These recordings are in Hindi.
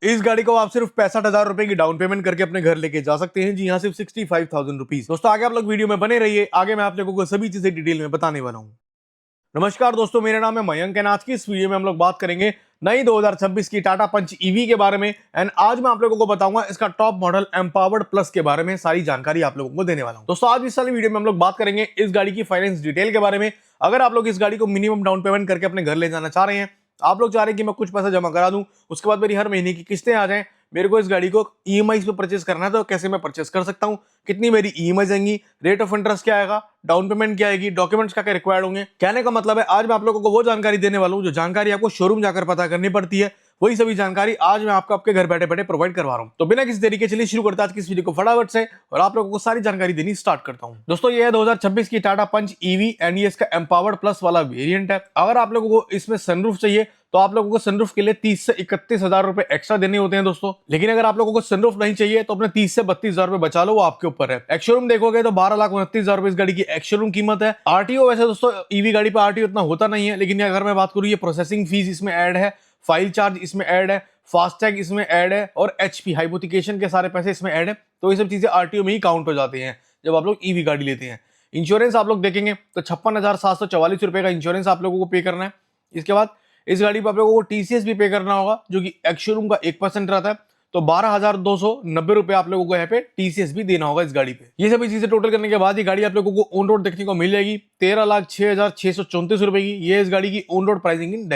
इस गाड़ी को आप सिर्फ 65,000 रुपए की डाउन पेमेंट करके अपने घर लेके जा सकते हैं। जी हाँ, सिर्फ 65,000 रुपीज। दोस्तों आगे आप लोग वीडियो में बने रहिए, आगे मैं आप लोगों को सभी चीजें डिटेल में बताने वाला हूँ। नमस्कार दोस्तों, मेरा नाम है मयंक एंड आज की इस वीडियो में हम लोग बात करेंगे नई 2026 की टाटा पंच ईवी के बारे में। एंड आज मैं आप लोगों को बताऊंगा इसका टॉप मॉडल एम्पावर्ड प्लस के बारे में सारी जानकारी आप लोगों को देने वाला हूं। दोस्तों आज इस वाली वीडियो में हम लोग बात करेंगे इस गाड़ी की फाइनेंस डिटेल के बारे में। अगर आप लोग इस गाड़ी को मिनिमम डाउन पेमेंट करके अपने घर ले जाना चाह रहे हैं, आप लोग चाह रहे हैं कि मैं कुछ पैसा जमा करा दूं, उसके बाद मेरी हर महीने की किस्तें आ जाएं, मेरे को इस गाड़ी को ईएमआई पे परचेस करना है, तो कैसे मैं परचेस कर सकता हूं, कितनी मेरी ईएमआई आएंगी, रेट ऑफ इंटरेस्ट क्या आएगा, डाउन पेमेंट क्या आएगी, डॉक्यूमेंट्स क्या क्या रिक्वायर्ड होंगे। कहने का मतलब है आज मैं आप लोगों को वो जानकारी देने वाला हूं जो जानकारी आपको शोरूम जाकर पता करनी पड़ती है, वही सभी जानकारी आज मैं आपको आपके घर बैठे बैठे प्रोवाइड करवा रहा हूं। तो बिना किसी तरीके चलिए शुरू करते हैं आज की इस वीडियो को फटाफट से और आप लोगों को सारी जानकारी देनी स्टार्ट करता हूं। दोस्तों ये है 2026 की टाटा पंच ईवी एंड ये इसका एम्पावर्ड प्लस वाला वेरिएंट है। अगर आप लोगों को इसमें सनरूफ चाहिए तो आप लोगों को सनरूफ के लिए 30 से 31,000 रुपए एक्स्ट्रा देने होते हैं दोस्तों। लेकिन अगर आप लोगों को सनरूफ नहीं चाहिए तो अपने 30 से 32,000 रुपए बचा लो, वो आपके ऊपर है। एक्स-शोरूम देखोगे तो 12,29,000 रुपए इस गाड़ी की एक्स-शोरूम कीमत है। आरटीओ वैसे दोस्तों ईवी गाड़ी पे आरटीओ इतना होता नहीं है, लेकिन अगर मैं बात करूं ये प्रोसेसिंग फीस इसमें ऐड है, फाइल चार्ज इसमें ऐड है, फास्टैग इसमें ऐड है और एचपी हाइपोथिकेशन के सारे पैसे इसमें ऐड है। तो ये सब चीजें आरटीओ में ही काउंट हो जाती हैं जब आप लोग ईवी गाड़ी लेते हैं। इंश्योरेंस आप लोग देखेंगे तो 56,744 रुपए का इंश्योरेंस आप लोगों को पे करना है। इसके बाद इस गाड़ी पर आप लोगों को टीसीएस भी पे करना होगा जो कि एक्स शोरूम का 1% रहता है, तो 12,290 रुपए आप लोगों को यहाँ पे टीसीएस भी देना होगा इस गाड़ी पे। ये सभी चीजें टोटल करने के बाद ये गाड़ी आप लोगों को ऑन रोड देखने को मिल जाएगी 13,06,634 रुपए की। ये इस गाड़ी की ऑन रोड प्राइसिंग इन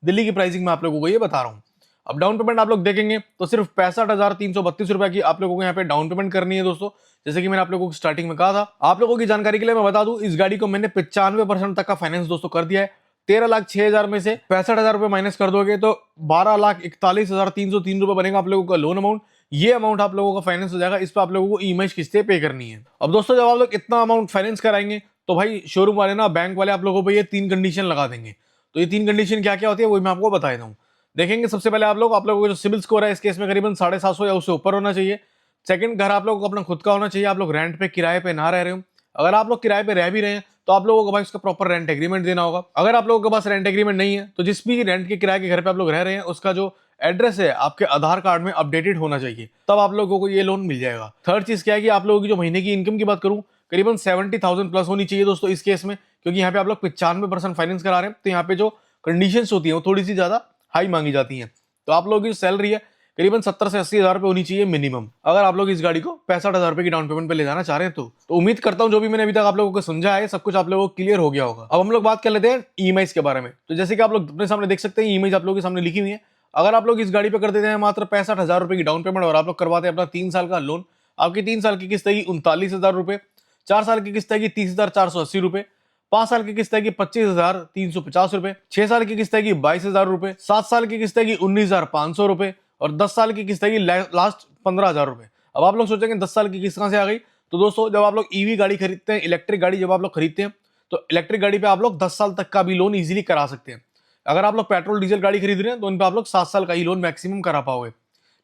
दिल्ली की प्राइसिंग में आप लोगों को ये बता रहा हूँ। अब डाउन पेमेंट आप लोग देखेंगे तो सिर्फ 65,332 रुपए की आप लोगों को यहाँ पे डाउन पेमेंट करनी है दोस्तों। जैसे कि मैंने आप लोगों को स्टार्टिंग में कहा था, आप लोगों की जानकारी के लिए मैं बता दूं इस गाड़ी को मैंने 95% तक का फाइनेंस दोस्तों कर दिया है। 13,06,000 में से 65,000 रुपए माइनस कर दोगे तो 12,41,303 रुपए बनेगा आप लोगों का लोन अमाउंट। ये अमाउंट आप लोगों का फाइनेंस हो जाएगा, इस पर आप लोगों को ईएमआई किस्तें पे करनी है। अब दोस्तों जब आप लोग इतना अमाउंट फाइनेंस कराएंगे तो भाई शोरूम वाले ना, बैंक वाले आप लोगों पर ये 3 कंडीशन लगा देंगे। तो ये 3 कंडीशन क्या क्या होती है वही मैं आपको बता देता हूँ। देखेंगे सबसे पहले आप लोगों का जो सिविल स्कोर है इस केस में करीबन 750 या उससे ऊपर होना चाहिए। सेकंड, घर आप लोगों को अपना खुद का होना चाहिए, आप लोग रेंट पे किराए पे ना रह रहे हो। अगर आप लोग किराए पे रह भी रहे हैं तो आप लोगों को भाई उसका प्रॉपर रेंट एग्रीमेंट देना होगा। अगर आप लोगों के पास रेंट एग्रीमेंट नहीं है तो जिस भी रेंट के किराए के घर पे आप लोग रह रहे हैं उसका जो एड्रेस है आपके आधार कार्ड में अपडेटेड होना चाहिए, तब आप लोगों को ये लोन मिल जाएगा। थर्ड चीज क्या है कि आप लोगों की जो महीने की इनकम की बात करूं करीबन 70,000 प्लस होनी चाहिए दोस्तों इस केस में, क्योंकि यहाँ पे आप लोग 95% फाइनेंस करा रहे हैं तो यहाँ पे जो कंडीशन होती है वो थोड़ी सी ज्यादा हाई मांगी जाती है। तो आप लोगों की सैलरी है करीबन 70 से 80,000 रुपए होनी चाहिए मिनिमम, अगर आप लोग इस गाड़ी को 65,000 रुपए की डाउन पेमेंट पे ले जाना चाह रहे हैं तो उम्मीद करता हूं जो भी मैंने अभी तक आप लोगों को समझा है सब कुछ आप लोगों को क्लियर हो गया होगा। अब हम लोग बात कर लेते हैं ईएमआई के बारे में। तो जैसे कि आप लोग अपने सामने देख सकते हैं ईएमआई आप लोगों के सामने लिखी हुई है। अगर आप लोग इस गाड़ी पे कर देते हैं मात्र 65,000 रुपए की डाउन पेमेंट और आप लोग करवाते हैं अपना 3 साल का लोन, आपकी 3 साल की किस्त आएगी 39,000 रुपए, 4 साल की किस्त आएगी 30,480 रुपए, 5 साल की किस्त आएगी 25,350 रुपए, 6 साल की किस्त आएगी 22,000 रुपए, 7 साल की किस्त आएगी 19,500 रुपए और 10 साल की किस्त आएगी लास्ट 15,000 रुपए। अब आप लोग सोचेंगे 10 साल की किस्त कहां से आ गई, तो दोस्तों जब आप लोग ईवी गाड़ी खरीदते हैं, इलेक्ट्रिक गाड़ी जब आप लोग खरीदते हैं तो इलेक्ट्रिक गाड़ी पे आप लोग 10 साल तक का भी लोन इजीली करा सकते हैं। अगर आप लोग पेट्रोल डीजल गाड़ी खरीद रहे हैं तो उन पे आप लोग 7 साल का ही लोन मैक्सिमम करा पाओगे,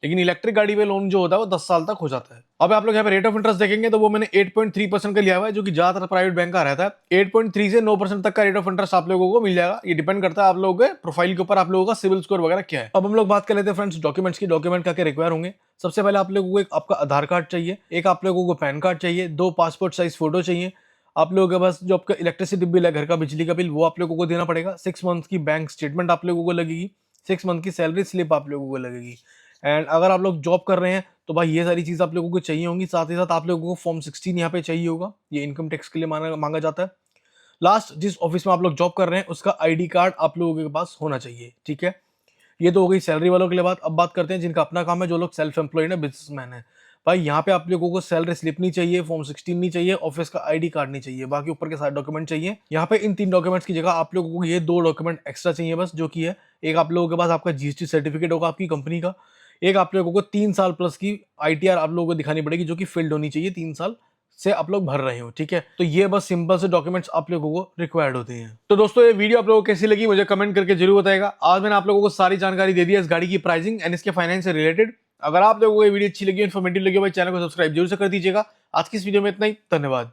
लेकिन इलेक्ट्रिक गाड़ी पे लोन जो होता है वो 10 साल तक हो जाता है। अब आप लोग यहाँ पे रेट ऑफ इंटरेस्ट देखेंगे तो वो मैंने 8.3% का लिया हुआ है, जो कि ज्यादातर प्राइवेट बैंक का रहता है। 8.3 से 9% तक का रेट ऑफ इंटरेस्ट आप लोगों को मिल जाएगा। ये डिपेंड करता है आप लोगों के प्रोफाइल के ऊपर, आप लोगों का सिविल स्कोर वगैरह क्या है। अब हम लोग बात कर लेते हैं फ्रेंड्स डॉक्यूमेंट्स की। डॉक्यूमेंट क्या क्या रिक्वायर होंगे। सबसे पहले आप लोगों को एक आपका आधार कार्ड चाहिए, एक आप लोगों को पैन कार्ड चाहिए, 2 पासपोर्ट साइज फोटो चाहिए। आप लोगों के पास जो आपका इलेक्ट्रिसिटी बिल है, घर का बिजली का बिल, वो आप लोगों को देना पड़ेगा। 6 मंथ की बैंक स्टेटमेंट आप लोगों को लगेगी, 6 मंथ की सैलरी स्लिप आप लोगों को लगेगी। एंड अगर आप लोग जॉब कर रहे हैं तो भाई ये सारी चीज आप लोगों को चाहिए होंगी। साथ ही साथ आप लोगों को फॉर्म 16 यहाँ पे चाहिए होगा, ये इनकम टैक्स के लिए मांगा जाता है। लास्ट जिस ऑफिस में आप लोग जॉब कर रहे हैं उसका आईडी कार्ड आप लोगों के पास होना चाहिए, ठीक है। ये तो हो गई सैलरी वालों के लिए बात। अब बात करते हैं जिनका अपना काम है, जो लोग सेल्फ एम्प्लॉयड है, बिजनेसमैन है। भाई यहाँ पे आप लोगों को सैलरी स्लिप नहीं चाहिए, फॉर्म 16 नहीं चाहिए, ऑफिस का आईडी कार्ड नहीं चाहिए, बाकी ऊपर के सारे डॉक्यूमेंट चाहिए। यहाँ पे इन 3 डॉक्यूमेंट्स की जगह आप लोगों को ये 2 डॉक्यूमेंट एक्स्ट्रा चाहिए बस, जो कि है एक आप लोगों के पास आपका जीएसटी सर्टिफिकेट होगा आपकी कंपनी का, एक आप लोगों को 3 साल प्लस की आईटीआर आप लोगों को दिखानी पड़ेगी, जो कि फिल्ड होनी चाहिए, 3 साल से आप लोग भर रहे हो, ठीक है। तो ये बस सिंपल से डॉक्यूमेंट्स आप लोगों को रिक्वायर्ड होते हैं। तो दोस्तों ये वीडियो आप लोगों को कैसी लगी मुझे कमेंट करके जरूर बताएगा। आज मैंने आप लोगों को सारी जानकारी दे दी है इस गाड़ी की प्राइसिंग एंड इसके फाइनेंस से रिलेटेड। अगर आप लोगों को ये वीडियो अच्छी लगी, इन्फॉर्मेटिव लगी, भाई चैनल को सब्सक्राइब जरूर से कर दीजिएगा। आज की इस वीडियो में इतना ही, धन्यवाद।